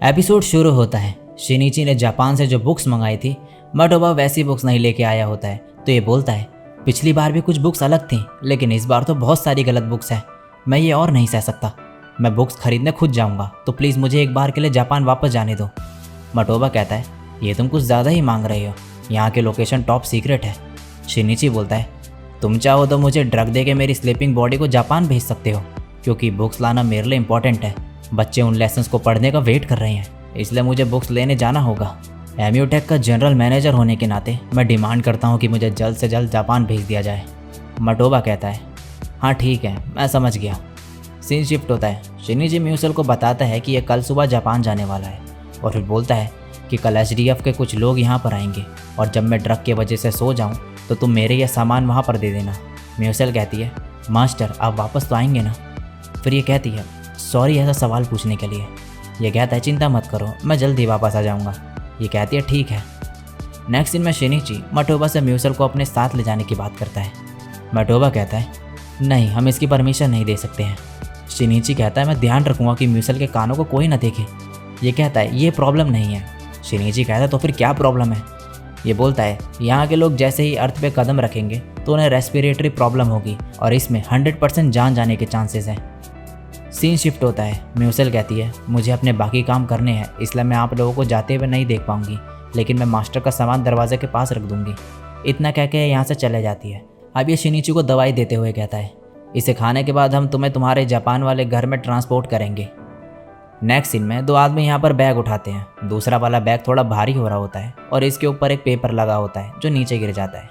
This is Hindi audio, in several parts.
एपिसोड शुरू होता है। शिनिची ने जापान से जो बुक्स मंगाई थी, मटोबा वैसी बुक्स नहीं लेके आया होता है। तो ये बोलता है पिछली बार भी कुछ बुक्स अलग थी, लेकिन इस बार तो बहुत सारी गलत बुक्स हैं। मैं ये और नहीं सह सकता। मैं बुक्स खरीदने खुद जाऊंगा, तो प्लीज़ मुझे एक बार के लिए जापान वापस जाने दो। मटोबा कहता है ये तुम कुछ ज़्यादा ही मांग रहे हो, यहाँ की लोकेशन टॉप सीक्रेट है। शिनिची बोलता है तुम चाहो तो मुझे ड्रग दे के मेरी स्लीपिंग बॉडी को जापान भेज सकते हो, क्योंकि बुक्स लाना मेरे लिए इंपॉर्टेंट है। बच्चे उन लेसन्स को पढ़ने का वेट कर रहे हैं, इसलिए मुझे बुक्स लेने जाना होगा। एम्यूटेक का जनरल मैनेजर होने के नाते मैं डिमांड करता हूँ कि मुझे जल्द से जल्द जापान भेज दिया जाए। मटोबा कहता है हाँ ठीक है, मैं समझ गया। सीन शिफ्ट होता है। शिनिची म्यूसल को बताता है कि यह कल सुबह जापान जाने वाला है, और फिर बोलता है कि कल SDF के कुछ लोग यहाँ पर आएंगे, और जब मैं ड्रग की वजह से सो जाऊँ तो तुम मेरे यह सामान वहाँ पर दे देना। म्यूसल कहती है मास्टर आप वापस तो आएंगे ना? फिर ये कहती है सॉरी ऐसा सवाल पूछने के लिए। ये कहता है चिंता मत करो, मैं जल्दी वापस आ जाऊँगा। ये कहती है ठीक है। नेक्स्ट सीन में शिनिची मटोबा से म्यूसल को अपने साथ ले जाने की बात करता है। मटोबा कहता है नहीं, हम इसकी परमिशन नहीं दे सकते हैं। शिनिची कहता है मैं ध्यान रखूँगा कि म्यूसल के कानों को कोई ना देखे। ये कहता है ये प्रॉब्लम नहीं है। शिनिची कहता है तो फिर क्या प्रॉब्लम है? ये बोलता है यहाँ के लोग जैसे ही अर्थ पे कदम रखेंगे तो उन्हें रेस्पिरेटरी प्रॉब्लम होगी, और इसमें 100% जान जाने के चांसेस हैं। सीन शिफ्ट होता है। म्यूसल कहती है मुझे अपने बाकी काम करने हैं, इसलिए मैं आप लोगों को जाते हुए नहीं देख पाऊंगी, लेकिन मैं मास्टर का सामान दरवाजे के पास रख दूंगी। इतना कह के यहाँ से चले जाती है। अब ये शिनिची को दवाई देते हुए कहता है इसे खाने के बाद हम तुम्हें तुम्हारे जापान वाले घर में ट्रांसपोर्ट करेंगे। नेक्स्ट सीन में दो आदमी यहाँ पर बैग उठाते हैं। दूसरा वाला बैग थोड़ा भारी हो रहा होता है, और इसके ऊपर एक पेपर लगा होता है जो नीचे गिर जाता है।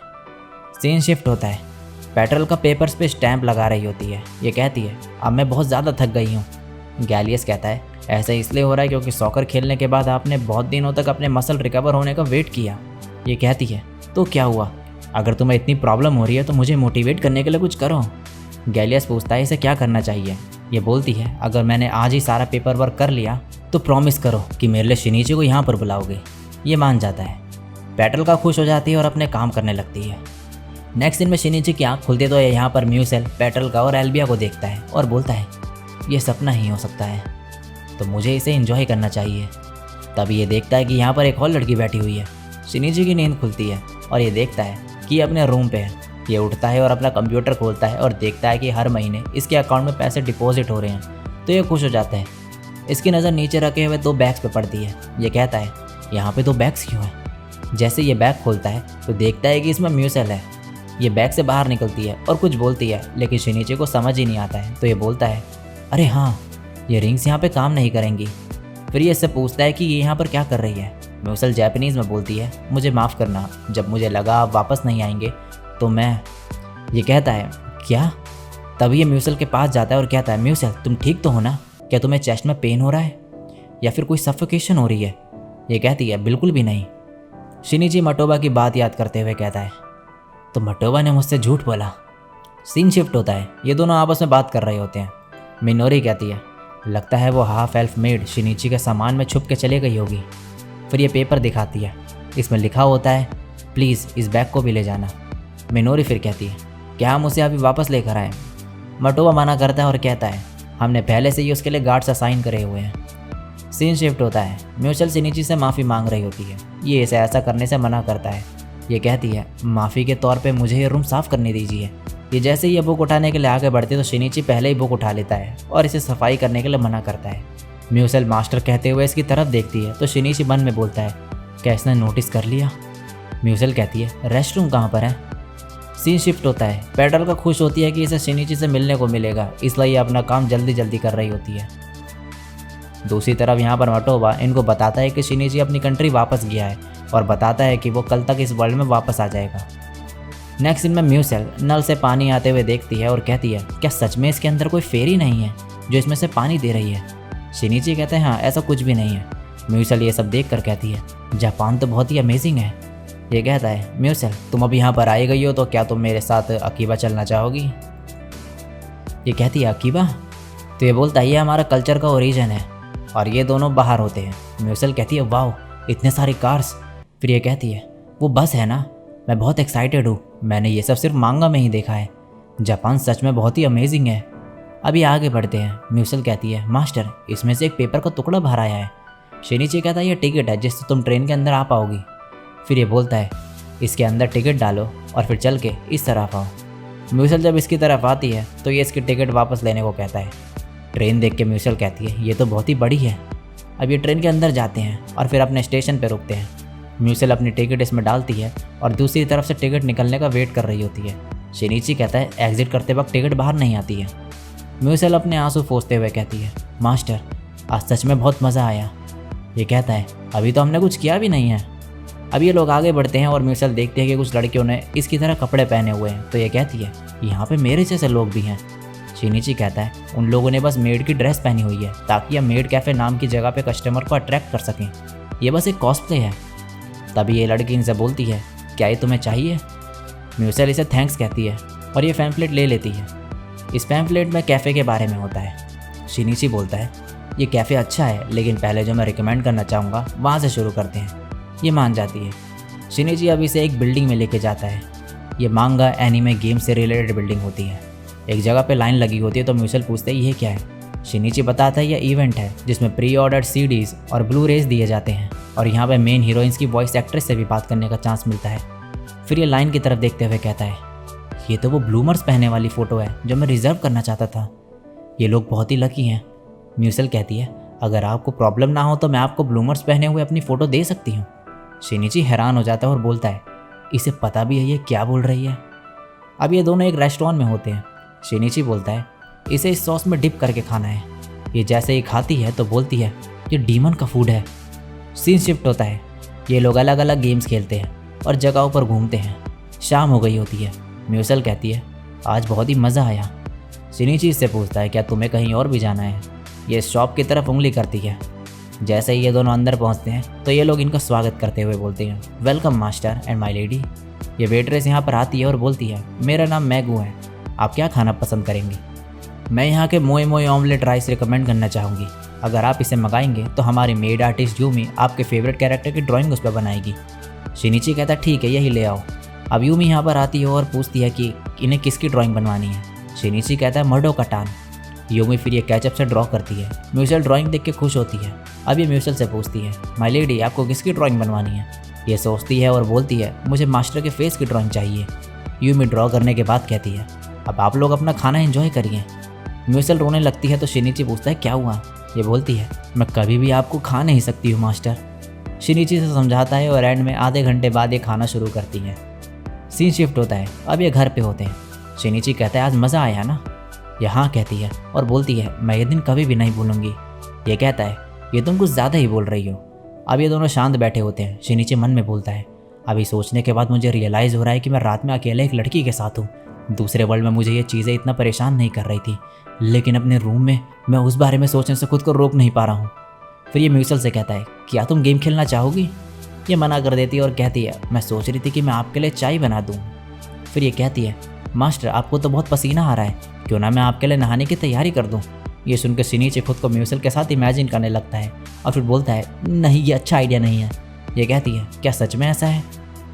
सीन शिफ्ट होता है। पेट्रोल का पेपर्स पे स्टैंप लगा रही होती है। ये कहती है अब मैं बहुत ज़्यादा थक गई हूँ। गैलियस कहता है ऐसा इसलिए हो रहा है क्योंकि सॉकर खेलने के बाद आपने बहुत दिनों तक अपने मसल रिकवर होने का वेट किया। ये कहती है तो क्या हुआ? अगर तुम्हें इतनी प्रॉब्लम हो रही है तो मुझे मोटिवेट करने के लिए कुछ करो। गैलियस पूछता है इसे क्या करना चाहिए? ये बोलती है अगर मैंने आज ही सारा पेपर वर्क कर लिया तो प्रॉमिस करो कि मेरे लिए शिनिची को यहाँ पर बुलाओगे। ये मान जाता है। पेट्रोल का खुश हो जाती है और अपने काम करने लगती है। नेक्स्ट दिन में शिनिची की आँख खुलती तो यहाँ पर म्यूसल पेट्रोल का और एल्बिया को देखता है और बोलता है ये सपना ही हो सकता है, तो मुझे इसे एंजॉय करना चाहिए। तभी ये देखता है कि यहाँ पर एक और लड़की बैठी हुई है। शिनिची की नींद खुलती है और ये देखता है कि अपने रूम पे है। ये उठता है और अपना कंप्यूटर खोलता है और देखता है कि हर महीने इसके अकाउंट में पैसे डिपॉजिट हो रहे हैं, तो ये खुश हो जाता है। इसकी नज़र नीचे रखे हुए 2 बैग्स पे पड़ती है। ये कहता है यहाँ पे 2 बैग्स क्यों हैं? जैसे ये बैग खोलता है तो देखता है कि इसमें म्यूसल है। ये बैग से बाहर निकलती है और कुछ बोलती है, लेकिन शिनिची को समझ ही नहीं आता है। तो ये बोलता है अरे हाँ, ये रिंग्स यहाँ पे काम नहीं करेंगी। फिर ये इससे पूछता है कि ये यहाँ पर क्या कर रही है। म्यूसल जापानीज़ में बोलती है मुझे माफ़ करना, जब मुझे लगा आप वापस नहीं आएंगे तो मैं। ये कहता है क्या? तभी ये म्यूसल के पास जाता है और कहता है म्यूसल तुम ठीक तो हो ना? क्या तुम्हें चेस्ट में पेन हो रहा है या फिर कोई सफोकेशन हो रही है? ये कहती है बिल्कुल भी नहीं। शिनिची मटोबा की बात याद करते हुए कहता है तो मटोबा ने मुझसे झूठ बोला। सीन शिफ्ट होता है। ये दोनों आपस में बात कर रहे होते हैं। मिनोरी कहती है लगता है वो हाफ एल्फ मेड शिनिची के सामान में छुप के चली गई होगी। फिर ये पेपर दिखाती है। इसमें लिखा होता है प्लीज़ इस बैग को भी ले जाना। मिनोरी फिर कहती है क्या हम उसे अभी वापस लेकर आएँ? मटोबा मना करता है और कहता है हमने पहले से ही उसके लिए गार्ड्स असाइन करे हुए हैं। सीन शिफ्ट होता है। म्यूचल शिनिची से माफ़ी मांग रही होती है। ये इसे ऐसा करने से मना करता है। ये कहती है माफ़ी के तौर पे मुझे ये रूम साफ़ करने दीजिए। ये जैसे ही ये बुक उठाने के लिए आगे बढ़ती है तो शिनिची पहले ही बुक उठा लेता है और इसे सफाई करने के लिए मना करता है। म्यूसल मास्टर कहते हुए इसकी तरफ देखती है तो शिनिची मन में बोलता है क्या इसने नोटिस कर लिया? म्यूसल कहती है रेस्ट रूम कहाँ पर है? सीन शिफ्ट होता है। पेट्रोल का खुश होती है कि इसे शिनिची से मिलने को मिलेगा, इसलिए ये अपना काम जल्दी जल्दी कर रही होती है। दूसरी तरफ यहाँ पर मटोबा इनको बताता है कि शिनिची अपनी कंट्री वापस गया है और बताता है कि वो कल तक इस वर्ल्ड में वापस आ जाएगा। नेक्स्ट सीन में म्यूसल नल से पानी आते हुए देखती है और कहती है क्या सच में इसके अंदर कोई फेरी नहीं है जो इसमें से पानी दे रही है? शिनिची कहते हैं हाँ ऐसा कुछ भी नहीं है। म्यूसल ये सब देख कर कहती है जापान तो बहुत ही अमेजिंग है। ये कहता है म्यूसल तुम अभी यहाँ पर आई गई हो तो क्या तुम मेरे साथ अकीबा चलना चाहोगी? ये कहती है अकीबा? तो ये बोलता है ये हमारा कल्चर का ओरिजिन है, और ये दोनों बाहर होते हैं। म्यूसल कहती है वाओ इतने सारे कार्स। फिर ये कहती है वो बस है ना, मैं बहुत एक्साइटेड हूँ, मैंने ये सब सिर्फ मांगा में ही देखा है। जापान सच में बहुत ही अमेजिंग है। अभी आगे बढ़ते हैं। म्यूसल कहती है मास्टर इसमें से एक पेपर का टुकड़ा बाहर आया है। शिनिची कहता है ये टिकट है जिससे तुम ट्रेन के अंदर आ पाओगी। फिर ये बोलता है इसके अंदर टिकट डालो और फिर चल के इस तरफ आओ। म्यूसल जब इसकी तरफ आती है तो ये इसकी टिकट वापस लेने को कहता है। ट्रेन देख के म्यूसल कहती है ये तो बहुत ही बड़ी है। अब ये ट्रेन के अंदर जाते हैं और फिर अपने स्टेशन पर रुकते हैं। म्यूसल अपनी टिकट इसमें डालती है और दूसरी तरफ से टिकट निकलने का वेट कर रही होती है। शिनिची कहता है एग्जिट करते वक्त टिकट बाहर नहीं आती है। म्यूसल अपने आंसू पोंछते हुए कहती है मास्टर आज सच में बहुत मज़ा आया। ये कहता है अभी तो हमने कुछ किया भी नहीं है। अब ये लोग आगे बढ़ते हैं और म्यूसल देखते हैं कि कुछ लड़कियों ने इसकी तरह कपड़े पहने हुए हैं। तो ये कहती है यहाँ पे मेरे जैसे लोग भी हैं। शिनिची कहता है उन लोगों ने बस मेड की ड्रेस पहनी हुई है ताकि हम मेड कैफ़े नाम की जगह पे कस्टमर को अट्रैक्ट कर सकें। ये बस एक कॉस्प्ले है। तभी ये लड़की इनसे बोलती है क्या ये तुम्हें चाहिए। म्यूसल इसे थैंक्स कहती है और ये पैम्फलेट ले लेती है। इस पैम्फलेट में कैफ़े के बारे में होता है। शिनिची बोलता है ये कैफ़े अच्छा है लेकिन पहले जो मैं रिकमेंड करना चाहूँगा वहाँ से शुरू करते हैं। ये मान जाती है। शिनिची अब इसे एक बिल्डिंग में लेके जाता है। ये मांगा एनीमे गेम से रिलेटेड बिल्डिंग होती है। एक जगह पे लाइन लगी होती है तो म्यूसल पूछते हैं ये क्या है। शिनिची बताता है यह इवेंट है जिसमें प्री ऑर्डर सीडीज और ब्लू रेज दिए जाते हैं और यहाँ पे मेन हीरोइंस की वॉइस एक्ट्रेस से भी बात करने का चांस मिलता है। फिर ये लाइन की तरफ देखते हुए कहता है ये तो वो ब्लूमर्स पहने वाली फ़ोटो है जो मैं रिजर्व करना चाहता था। ये लोग बहुत ही लकी हैं। म्यूसल कहती है अगर आपको प्रॉब्लम ना हो तो मैं आपको ब्लूमर्स पहने हुए अपनी फ़ोटो दे सकती हूँ। शिनिची हैरान हो जाता है और बोलता है इसे पता भी है ये क्या बोल रही है। अब ये दोनों एक रेस्टोरेंट में होते हैं। शिनिची बोलता है इसे इस सॉस में डिप करके खाना है। ये जैसे ही खाती है तो बोलती है ये डीमन का फूड है। सीन शिफ्ट होता है। ये लोग अलग अलग गेम्स खेलते हैं और जगहों पर घूमते हैं। शाम हो गई होती है। म्यूसल कहती है आज बहुत ही मज़ा आया। शिनिची इससे पूछता है क्या तुम्हें कहीं और भी जाना है। ये शॉप की तरफ उंगली करती है। जैसे ही ये दोनों अंदर पहुंचते हैं तो ये लोग इनका स्वागत करते हुए बोलते हैं welcome master and my lady. ये वेट्रेस यहाँ पर आती है और बोलती है मेरा नाम मैगू है, आप क्या खाना पसंद करेंगे। मैं यहाँ के मोए मोए ऑमलेट राइस रिकमेंड करना चाहूँगी। अगर आप इसे मंगाएंगे तो हमारी मेड आर्टिस्ट यूमी आपके फेवरेट कैरेक्टर की ड्राइंग उस पर बनाएगी। शिनिची कहता है ठीक है यही ले आओ। अब यूमी यहाँ पर आती है और पूछती है कि इन्हें किसकी ड्राइंग बनवानी है। शिनिची कहता है मर्डो कटान। यूमी फिर ये कैचअप से ड्रॉ करती है। म्यूसल ड्राइंग देख के खुश होती है। अब ये म्यूसल से पूछती है माय लेडी आपको किसकी ड्राइंग बनवानी है। ये सोचती है और बोलती है मुझे मास्टर के फेस की ड्राइंग चाहिए। यूमी ड्रॉ करने के बाद कहती है अब आप लोग अपना खाना एंजॉय करिए। म्यूसल रोने लगती है तो शिनिची पूछता है क्या हुआ। ये बोलती है मैं कभी भी आपको खा नहीं सकती हूँ मास्टर। शिनिची से समझाता है और एंड में आधे घंटे बाद ये खाना शुरू करती है। सीन शिफ्ट होता है। अब ये घर पे होते हैं। शिनिची कहता है आज मज़ा आया ना। यहाँ कहती है और बोलती है मैं ये दिन कभी भी नहीं भूलूंगी। ये कहता है ये तुम कुछ ज़्यादा ही बोल रही हो। अब ये दोनों शांत बैठे होते हैं। शिनिची मन में बोलता है अभी सोचने के बाद मुझे रियलाइज़ हो रहा है कि मैं रात में अकेले एक लड़की के साथ हूँ। दूसरे वर्ल्ड में मुझे ये चीज़ें इतना परेशान नहीं कर रही थी लेकिन अपने रूम में मैं उस बारे में सोचने से खुद को रोक नहीं पा रहा हूँ। फिर ये म्यूसल से कहता है क्या तुम गेम खेलना चाहोगी। ये मना कर देती है और कहती है मैं सोच रही थी कि मैं आपके लिए चाय बना दूँ। फिर ये कहती है मास्टर आपको तो बहुत पसीना आ रहा है, क्यों ना मैं आपके लिए नहाने की तैयारी कर दूँ। ये सुनकर शिनिची खुद को म्यूसल के साथ इमेजिन करने लगता है और फिर बोलता है नहीं ये अच्छा आइडिया नहीं है। ये कहती है क्या सच में ऐसा है।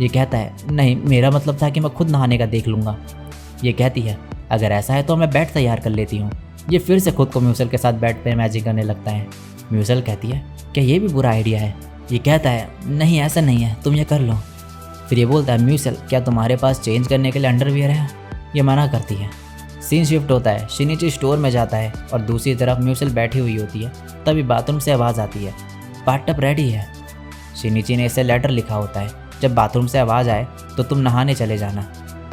ये कहता है नहीं मेरा मतलब था कि मैं खुद नहाने का देख लूँगा। ये कहती है अगर ऐसा है तो मैं बेड तैयार कर लेती हूँ। ये फिर से खुद को म्यूसल के साथ बेड पे इमेजिन करने लगता है। म्यूसल कहती है क्या ये भी बुरा आइडिया है। ये कहता है नहीं ऐसा नहीं है तुम ये कर लो। फिर ये बोलता है म्यूसल क्या तुम्हारे पास चेंज करने के लिए अंडरवियर है। ये मना करती है। सीन शिफ्ट होता है। शिनिची स्टोर में जाता है और दूसरी तरफ म्यूसल बैठी हुई होती है। तभी बाथरूम से आवाज़ आती है बाथटब रेडी है। शिनिची ने इसे लेटर लिखा होता है जब बाथरूम से आवाज़ आए तो तुम नहाने चले जाना,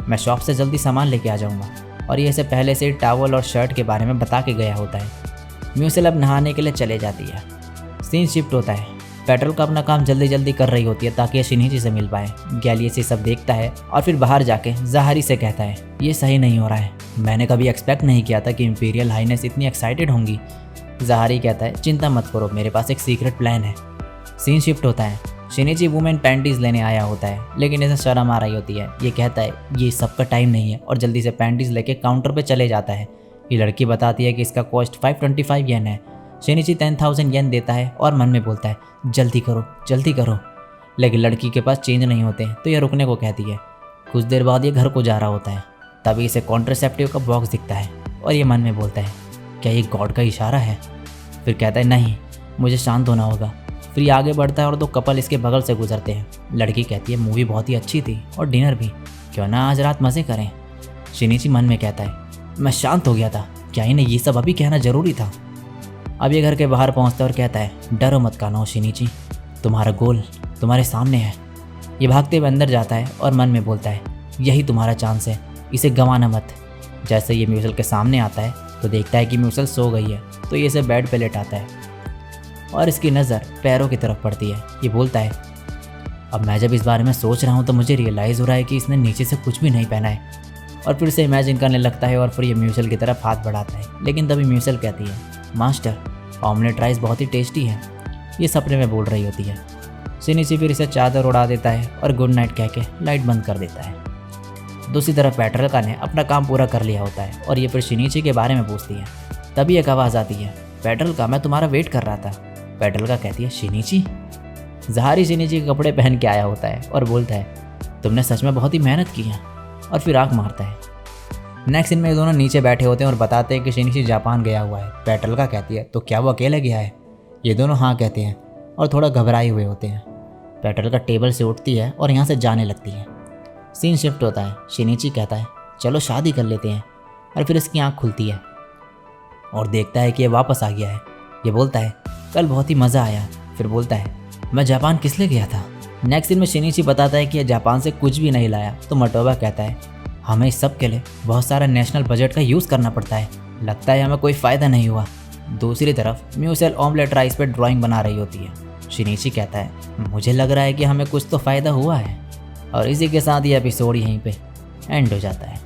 मैं शॉप से जल्दी सामान लेके आ जाऊँगा। और ये इसे पहले से टावल और शर्ट के बारे में बता के गया होता है। म्यूसल अब नहाने के लिए चले जाती है। सीन शिफ्ट होता है। पेट्रोल का अपना काम जल्दी जल्दी कर रही होती है ताकि ये शिनिची से मिल पाए। गैलियस ये सब देखता है और फिर बाहर जाके ज़हारी से कहता है ये सही नहीं हो रहा है, मैंने कभी एक्सपेक्ट नहीं किया था कि इंपीरियल हाइनेस इतनी एक्साइटेड होंगी। ज़हारी कहता है चिंता मत करो मेरे पास एक सीक्रेट प्लान है। सीन शिफ्ट होता है। शिनिची वुमेन पैंटीज़ लेने आया होता है लेकिन इसे शर्म आ रही होती है। ये कहता है ये सबका टाइम नहीं है और जल्दी से पैंटीज़ लेके काउंटर पे चले जाता है। ये लड़की बताती है कि इसका कॉस्ट 525 येन है। शिनिची 10,000 येन देता है और मन में बोलता है जल्दी करो। लेकिन लड़की के पास चेंज नहीं होते तो ये रुकने को कहती है। कुछ देर बाद ये घर को जा रहा होता है। तभी इसे कॉन्ट्रासेप्टिव का बॉक्स दिखता है और ये मन में बोलता है क्या ये गॉड का इशारा है। फिर कहता है नहीं मुझे शांत होना होगा, फिर ये आगे बढ़ता है और 2 कपल इसके बगल से गुजरते हैं। लड़की कहती है मूवी बहुत ही अच्छी थी और डिनर भी, क्यों ना आज रात मज़े करें। शिनिची मन में कहता है मैं शांत हो गया था, क्या इन्हें ये सब अभी कहना ज़रूरी था। अब ये घर के बाहर पहुँचता है और कहता है डरो मत कानो शिनिची, तुम्हारा गोल तुम्हारे सामने है। ये भागते हुए अंदर जाता है और मन में बोलता है यही तुम्हारा चांस है, इसे गंवाना मत। जैसे ये म्यूसल के सामने आता है तो देखता है कि म्यूसल सो गई है, तो ये इसे बेड पे लेटाता है और इसकी नज़र पैरों की तरफ पड़ती है। ये बोलता है अब मैं जब इस बारे में सोच रहा हूँ तो मुझे रियलाइज़ हो रहा है कि इसने नीचे से कुछ भी नहीं पहना है। और फिर से इमेजिन करने लगता है और फिर ये म्यूसल की तरफ हाथ बढ़ाता है। लेकिन तभी म्यूसल कहती है मास्टर ऑमलेट राइस बहुत ही टेस्टी है। ये सपने में बोल रही होती है। शिनिची फिर इसे चादर उड़ा देता है और गुड नाइट कह के लाइट बंद कर देता है। दूसरी तरफ पेट्रोलका ने अपना काम पूरा कर लिया होता है और ये फिर शिनिची के बारे में पूछती है। तभी एक आवाज़ आती है पेट्रोलका मैं तुम्हारा वेट कर रहा था। पेट्रोलका कहती है शिनिची। ज़हारी शिनिची के कपड़े पहन के आया होता है और बोलता है तुमने सच में बहुत ही मेहनत की है, और फिर आँख मारता है। नेक्स्ट सीन में ये दोनों नीचे बैठे होते हैं और बताते हैं कि शिनिची जापान गया हुआ है। पेट्रोलका कहती है तो क्या वो अकेले गया है? ये दोनों हाँ कहते हैं और थोड़ा घबराए हुए होते हैं। पेट्रोलका टेबल से उठती है और यहाँ से जाने लगती है। सीन शिफ्ट होता है। शिनिची कहता है चलो शादी कर लेते हैं, और फिर इसकी आँख खुलती है और देखता है कि ये वापस आ गया है। ये बोलता है कल बहुत ही मज़ा आया। फिर बोलता है मैं जापान किस लिए गया था? नेक्स्ट सीन में शिनिची बताता है कि यह जापान से कुछ भी नहीं लाया। तो मोटोबा कहता है हमें इस सब के लिए बहुत सारा नेशनल बजट का यूज़ करना पड़ता है, लगता है हमें कोई फ़ायदा नहीं हुआ। दूसरी तरफ म्यूसल ऑमलेट राइस पे ड्राइंग बना रही होती है। शिनिची कहता है मुझे लग रहा है कि हमें कुछ तो फ़ायदा हुआ है। और इसी के साथ ये एपिसोड यहीं पे एंड हो जाता है।